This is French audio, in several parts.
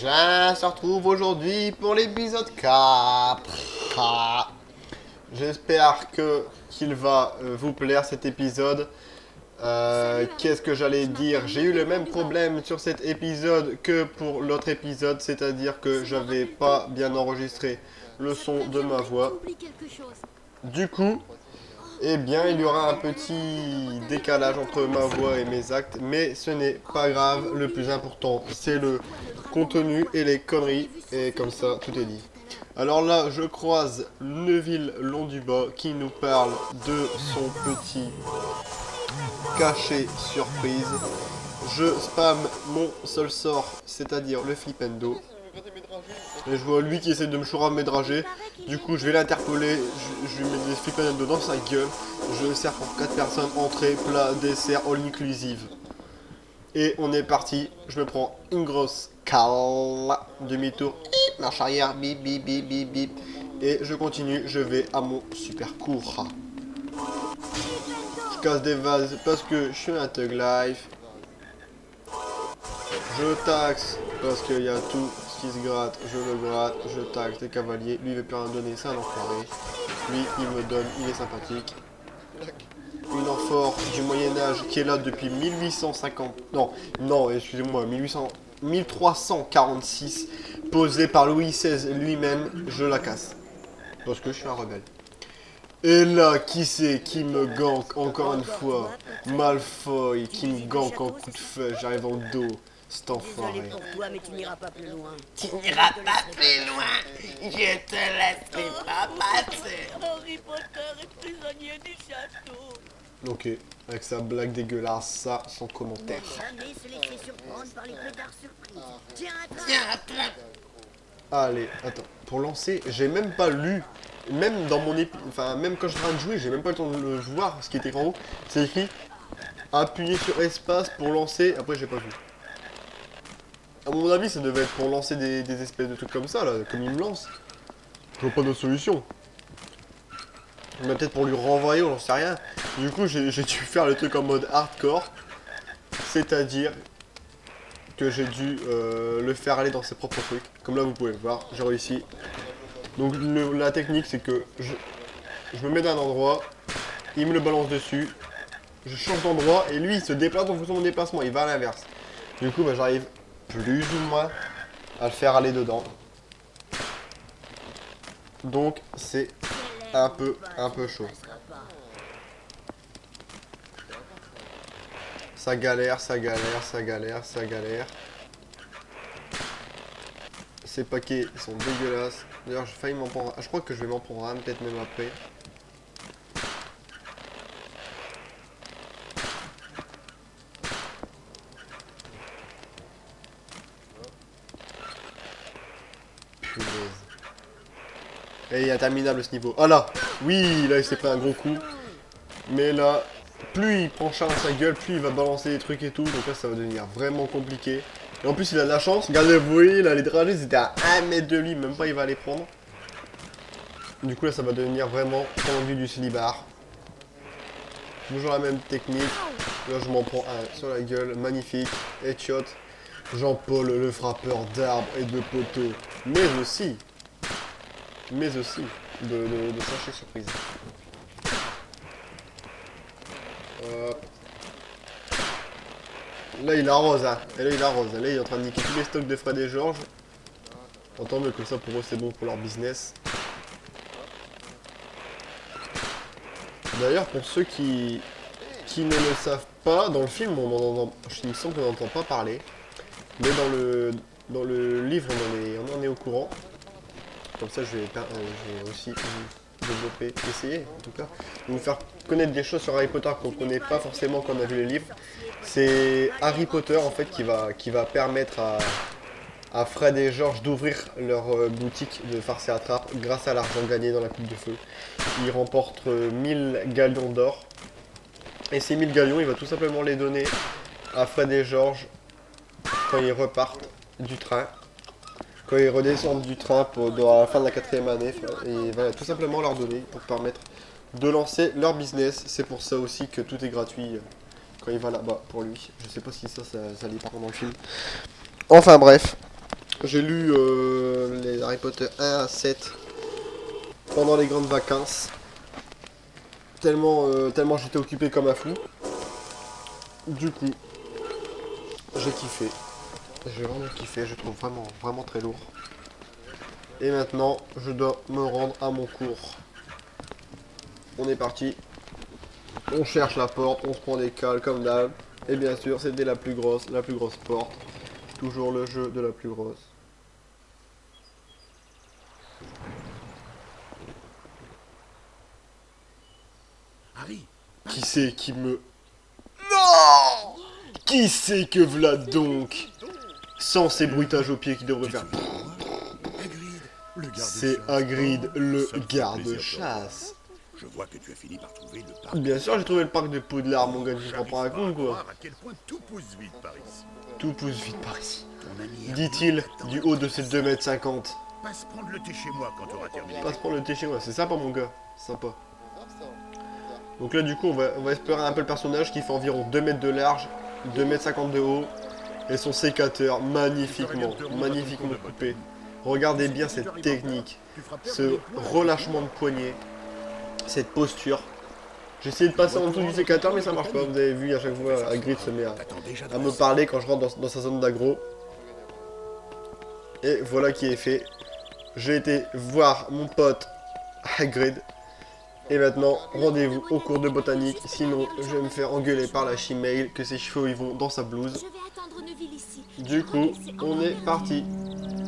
Je se retrouve aujourd'hui pour l'épisode 4. J'espère qu'il va vous plaire cet épisode. Qu'est-ce que j'allais dire? J'ai eu le même problème sur cet épisode que pour l'autre épisode, c'est-à-dire que j'avais pas bien enregistré le son de ma voix. Du coup, eh bien, il y aura un petit décalage entre ma voix et mes actes, mais ce n'est pas grave. Le plus important, c'est le contenu et les conneries, et comme ça, tout est dit. Alors là, je croise Neville Londubat qui nous parle de son petit cachet surprise. Je spam mon seul sort, c'est-à-dire le flipendo. Et je vois lui qui essaie de me chourrer mes dragées. Du coup, je vais l'interpeller, je lui mets des flipendo dans sa gueule. Je le sers pour 4 personnes, entrée, plat, dessert, all inclusive. Et on est parti, je me prends une grosse cale, demi-tour, marche arrière, bip bip bip bip bip. Et je continue, je vais à mon super cours. Je casse des vases parce que je suis un thug life. Je taxe parce qu'il y a tout ce qui se gratte, je le gratte, je taxe les cavaliers. Lui il veut plus rien donner, c'est un enfoiré. Lui il me donne, il est sympathique. Une amphore du Moyen-Âge qui est là depuis 1850. Non, excusez-moi, 1346, posée par Louis XVI lui-même, je la casse. Parce que je suis un rebelle. Et là, qui c'est qui me gank encore une fois? Malfoy qui me gank en coup de feu, j'arrive en dos. C'est enfoiré. Désolé pour toi, mais tu n'iras pas plus loin. Tu n'iras pas plus loin. Je te laisserai pas passer. Harry Potter est prisonnier du château. Ok, avec sa blague dégueulasse, ça, sans commentaire. Jamais se laisser surprendre par les pétards surprises. Tiens, Tiens, attrape. Allez, attends, pour lancer, j'ai même pas lu, même dans mon enfin, même quand je suis en train de jouer, j'ai même pas le temps de le voir, ce qui était en haut, c'est écrit appuyer sur espace pour lancer, après j'ai pas vu. À mon avis, ça devait être pour lancer des espèces de trucs comme ça, là, comme il me lance. Je vois pas d'autre solution. Mais peut-être pour lui renvoyer, on j'en sais rien. Du coup, j'ai dû faire le truc en mode hardcore, c'est-à-dire que j'ai dû le faire aller dans ses propres trucs. Comme là, vous pouvez le voir, j'ai réussi. Donc la technique, c'est que je me mets d'un endroit, il me le balance dessus, je change d'endroit, et lui, il se déplace en fonction de mon déplacement, il va à l'inverse. Du coup, bah, j'arrive plus ou moins à le faire aller dedans. Donc, c'est un peu chaud. Ça galère, ça galère, ça galère, ça galère. Ces paquets, ils sont dégueulasses. D'ailleurs, j'ai failli m'en prendre. Je crois que je vais m'en prendre un, peut-être même après. Punaise. Et il est interminable ce niveau. Ah là! Oui, là, il s'est pris un gros coup. Mais là, plus il prend charge à sa gueule, plus il va balancer des trucs et tout. Donc là, ça va devenir vraiment compliqué. Et en plus, il a de la chance. Regardez, vous voyez, là, les dragées, c'était à 1 mètre de lui. Même pas, il va les prendre. Du coup, là, ça va devenir vraiment tendu du slibard. Toujours la même technique. Là, je m'en prends un sur la gueule. Magnifique. Headshot. Jean-Paul, le frappeur d'arbres et de poteaux. Mais aussi, de sachet surprise. Hop. Là il arrose, hein. Et là il arrose. Là il est en train de niquer tous les stocks de Fred et Georges. Tant mieux que ça pour eux c'est bon pour leur business. D'ailleurs pour ceux qui ne le savent pas, dans le film il me semble qu'on n'entend pas parler. Mais dans le livre on en est au courant. Comme ça je vais aussi développer, essayer en tout cas, de vous faire connaître des choses sur Harry Potter qu'on ne connaît pas forcément quand on a vu les livres. C'est Harry Potter en fait qui va permettre à Fred et George d'ouvrir leur boutique de farce et attrape grâce à l'argent gagné dans la coupe de feu. Ils remportent 1000 galions d'or. Et ces 1000 galions, il va tout simplement les donner à Fred et George quand ils repartent du train. Quand ils redescendent du train dans la fin de la 4e année, et il va tout simplement leur donner pour permettre de lancer leur business. C'est pour ça aussi que tout est gratuit quand il va là-bas pour lui. Je sais pas si ça lit pas dans le film. Enfin bref, J'ai lu les Harry Potter 1 à 7 pendant les grandes vacances. Tellement j'étais occupé comme un fou. Du coup, j'ai kiffé. J'ai vraiment kiffé, je trouve vraiment très lourd. Et maintenant, je dois me rendre à mon cours. On est parti. On cherche la porte, on se prend des cales comme d'hab. Et bien sûr, c'était la plus grosse porte. Toujours le jeu de la plus grosse. Harry, Qui c'est qui me... Non! Qui c'est que v'là donc? Sans ces bruitages aux pieds qui devraient faire... Hagrid, le C'est garde-chasse. Hagrid, le Ça me fait garde-chasse. Je vois que tu as fini par trouver le parc. Bien sûr, j'ai trouvé le parc de Poudlard, mon gars, tu prends pas un J'arrive pas à con, quoi. croire à quel point tout pousse vite par ici. Tout pousse vite par ici. Ton ami Hermione Dit-il, t'attend. du haut de ses 2,50 m. Passe prendre le thé chez moi quand tu auras terminé. Passe prendre le thé chez moi, c'est sympa, mon gars. Sympa. Donc là, du coup, on va explorer un peu le personnage qui fait environ 2 mètres de large, 2,50 m de haut. Et son sécateur, magnifiquement coupé. Regardez bien cette technique, ce relâchement de poignet, cette posture. J'ai essayé de passer en dessous du sécateur, mais ça marche pas. Vous avez vu, à chaque fois, Hagrid se met T'attends déjà à me parler quand je rentre dans sa zone d'aggro. Et voilà qui est fait. J'ai été voir mon pote Hagrid. Et maintenant, rendez-vous au cours de botanique. Sinon, je vais me faire engueuler par la chimale que ses cheveux ils vont dans sa blouse. Je vais attendre Neville ici. Du coup, on est parti.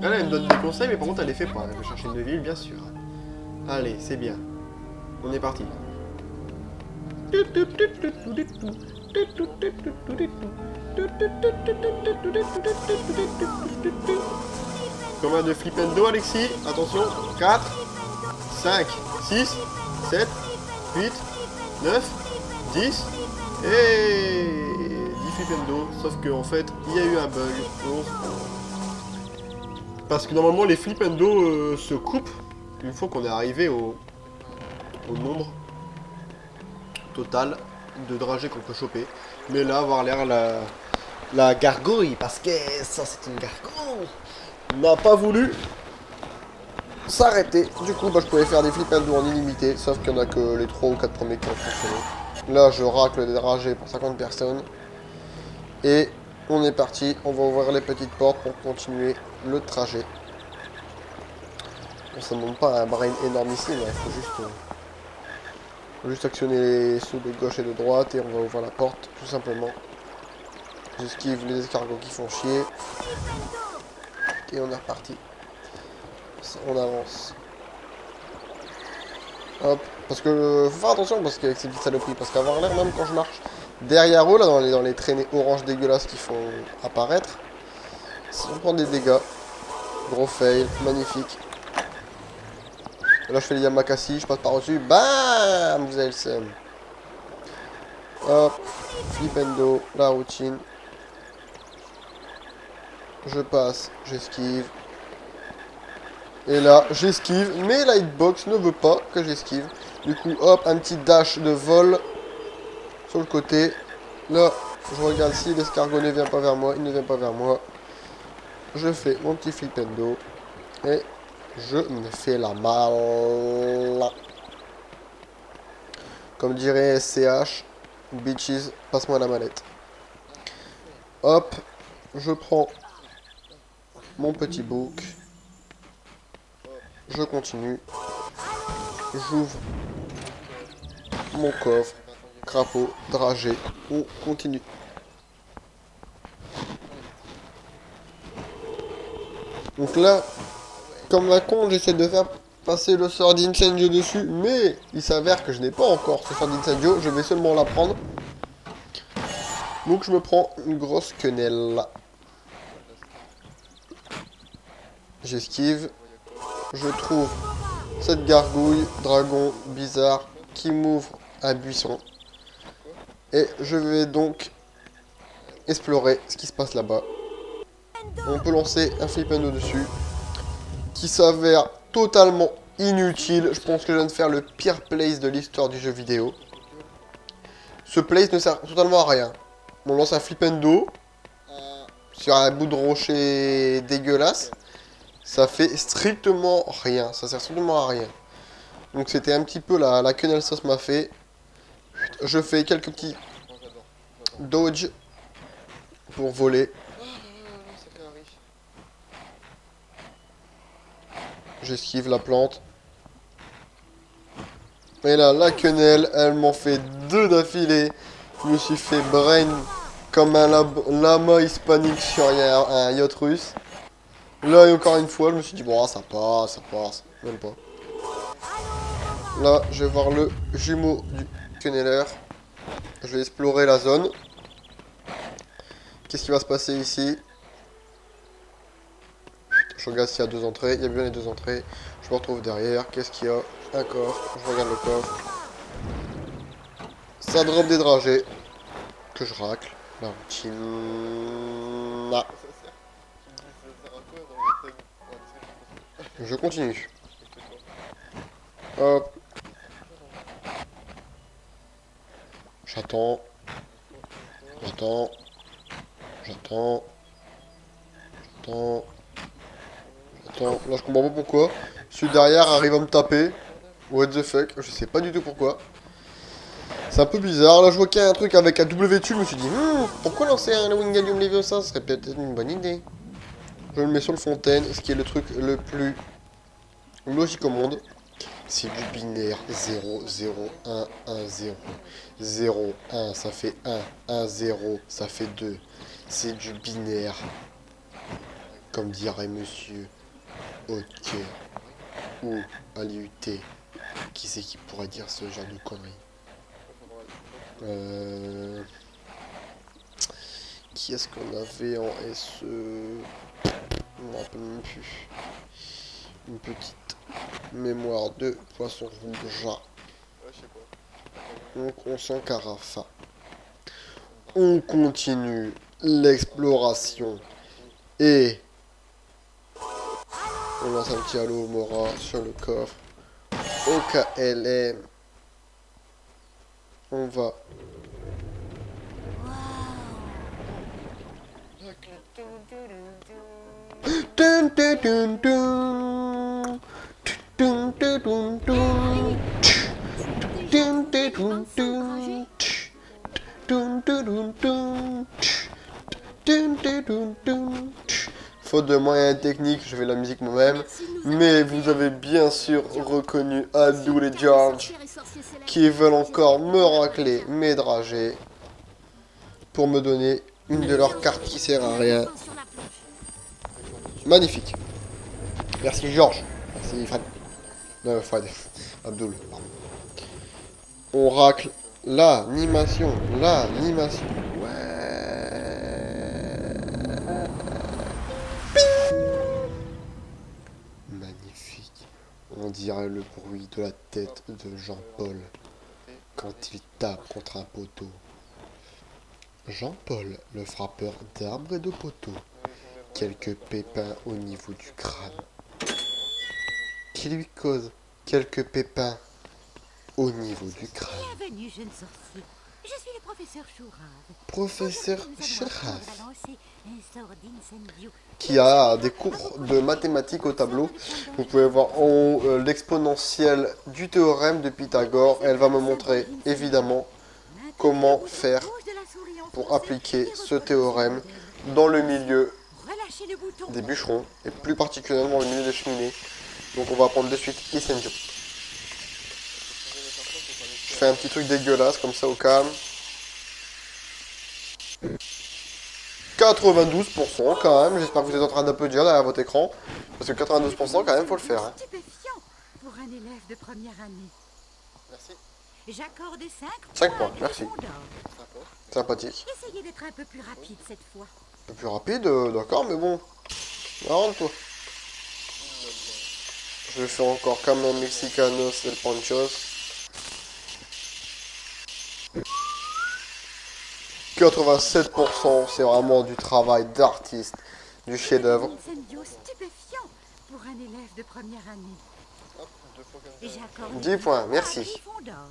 Elle me donne des conseils, mais par contre, elle les fait pas. Elle veut chercher une ville, bien sûr. Allez, c'est bien. On est parti. Combien de flipendo, Alexis? Attention. 4, 5, 6, 7, 8, 9, 10 et 10 flipendo. Sauf que en fait, il y a eu un bug. Parce que normalement, les flipendo se coupent une fois qu'on est arrivé au nombre total de dragées qu'on peut choper. Mais là, avoir l'air la gargouille, parce que ça c'est une gargouille, n'a pas voulu s'arrêter. Du coup, bah, je pouvais faire des flipendo en illimité, sauf qu'il n'y en a que les 3 ou 4 premiers qui ont fonctionné. Là, je racle des dragées pour 50 personnes. Et on est parti, on va ouvrir les petites portes pour continuer le trajet. Bon, ça ne demande pas un brain énormissime, il faut juste actionner les sauts de gauche et de droite et on va ouvrir la porte, tout simplement. J'esquive les escargots qui font chier. Et on est reparti. On avance. Hop. Parce que faut faire attention parce qu'avec ces petites saloperies, parce qu'avoir l'air même quand je marche derrière eux, là, dans les traînées orange dégueulasses qui font apparaître, si on prend des dégâts. Gros fail, magnifique. Et là je fais les Yamakasi, je passe par-dessus, bam, vous avez le seum. Hop, flipendo, la routine. Je passe, j'esquive. Et là, j'esquive, mais la hitbox ne veut pas que j'esquive. Du coup, hop, un petit dash de vol sur le côté. Là, je regarde si l'escargot ne vient pas vers moi, il ne vient pas vers moi. Je fais mon petit flipendo. Et je me fais la malle. Comme dirait SCH, bitches, passe-moi la mallette. Hop, je prends mon petit bouc. Je continue. J'ouvre mon coffre. Crapaud, dragée. On continue. Donc là, comme la con, j'essaie de faire passer le sort d'Incendio dessus, mais il s'avère que je n'ai pas encore ce sort d'Incendio, je vais seulement la prendre. Donc je me prends une grosse quenelle. J'esquive. Je trouve cette gargouille, dragon bizarre, qui m'ouvre un buisson. Et je vais donc explorer ce qui se passe là-bas. On peut lancer un flipendo dessus, qui s'avère totalement inutile. Je pense que je viens de faire le pire place de l'histoire du jeu vidéo. Ce place ne sert totalement à rien. On lance un flipendo sur un bout de rocher dégueulasse. Ça fait strictement rien. Ça sert strictement à rien. Donc c'était un petit peu la quenelle sauce m'a fait. Je fais quelques petits dodge pour voler. J'esquive la plante. Et là, la quenelle, elle m'en fait 2 d'affilée. Je me suis fait brain comme un lama hispanique sur un yacht russe. Là, et encore une fois, je me suis dit, bon, ça passe. Même pas. Là, je vais voir le jumeau du quenelleur. Je vais explorer la zone. Qu'est-ce qui va se passer ici? Je regarde s'il y a 2 entrées. Il y a bien les 2 entrées. Je me retrouve derrière. Qu'est-ce qu'il y a? Un coffre. Je regarde le coffre. Ça drop des dragées. Que je racle. La routine. Ah. Je continue. Hop. J'attends. J'attends. J'attends. J'attends. J'attends. Là, je comprends pas pourquoi. Celui derrière arrive à me taper. What the fuck? Je sais pas du tout pourquoi. C'est un peu bizarre. Là, je vois qu'il y a un truc avec un W dessus. Je me suis dit, pourquoi lancer un Wingardium Leviosa? Ça serait peut-être une bonne idée. Je le mets sur le fontaine. Ce qui est le truc le plus logique au monde. C'est du binaire 0, 0, 1, 1, 0. 0, 1, ça fait 1. 1, 0, ça fait 2. C'est du binaire. Comme dirait monsieur Hotker ou à l'IUT. Qui c'est qui pourrait dire ce genre de conneries? Qui est-ce qu'on avait en SE? Je me rappelle même plus. Une petite mémoire de poisson rouge. Donc on s'en carafe. On continue l'exploration. Et on lance un petit halo Mora sur le coffre. Au KLM. On va. Dun, dun, dun, dun. Dun, dun, dun, dun. Dun, dun, dun, dun. Dun, dun, dun, dun. Dun, dun, dun, dun. Faute de moyens techniques, je fais la musique moi-même. Mais vous avez bien sûr reconnu Abdul et George qui veulent encore me racler mes dragées pour me donner une de leurs cartes qui sert à rien. Magnifique. Merci George. Merci Fred. Non, Fred. Abdul. Pardon. On racle l'animation. L'animation. Magnifique. On dirait le bruit de la tête de Jean-Paul quand il tape contre un poteau. Jean-Paul, le frappeur d'arbres et de poteaux. Quelques pépins au niveau du crâne. Qui lui cause quelques pépins au niveau du crâne. Bienvenue, jeune sorcier. Je suis le professeur Chourave. Professeur Chourave, Un sort d'incendio. qui a des cours de mathématiques au tableau. Vous pouvez voir en haut l'exponentielle du théorème de Pythagore. Elle va me montrer évidemment comment faire pour appliquer ce théorème dans le milieu Relâchez le bouton. des bûcherons et plus particulièrement dans le milieu des cheminées. Donc on va prendre de suite Incendio. Je fais un petit truc dégueulasse comme ça au calme. 92% quand même, j'espère que vous êtes en train d'applaudir derrière votre écran. Parce que 92% quand même faut le faire. Hein. Stupéfiant pour un élève de première année. Merci. J'accorde 5 5 points, merci. Griffon d'or. Sympathique. Essayez d'être un peu plus rapide cette fois. Un peu plus rapide, d'accord, mais bon. Rends-toi. Je vais faire encore comme un Mexicanos el Panchos. 87%, c'est vraiment du travail d'artiste, du chef-d'œuvre. Incendio stupéfiant pour un élève de première année. J'accorde 10 points, 3 merci. Griffons d'or.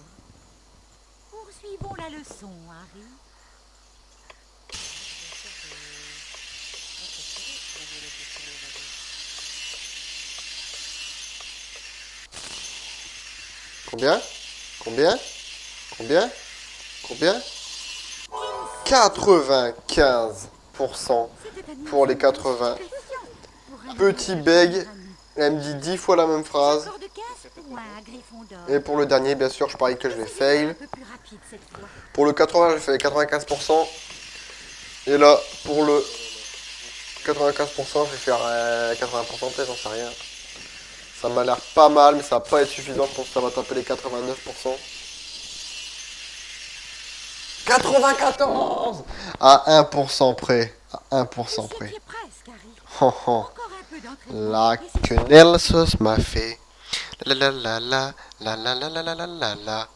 Poursuivons la leçon, Harry. Combien? Combien? Combien? Combien? 95% pour les 80. Petit beg, elle me dit 10 fois la même phrase. Et pour le dernier, bien sûr, je parie que je vais fail. Pour le 80, je fais 95%. Et là, pour le 95%, je vais faire 80%, peut-être, j'en sais rien. Ça m'a l'air pas mal, mais ça va pas être suffisant. Je pense que ça va taper les 89%. 94 à 1% près. À 1% près. Oh, oh. La quenelle sauce m'a fait. La la la la la la la la la la la la.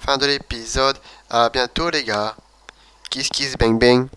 Fin de l'épisode. À bientôt les gars. Kiss kiss bang bang.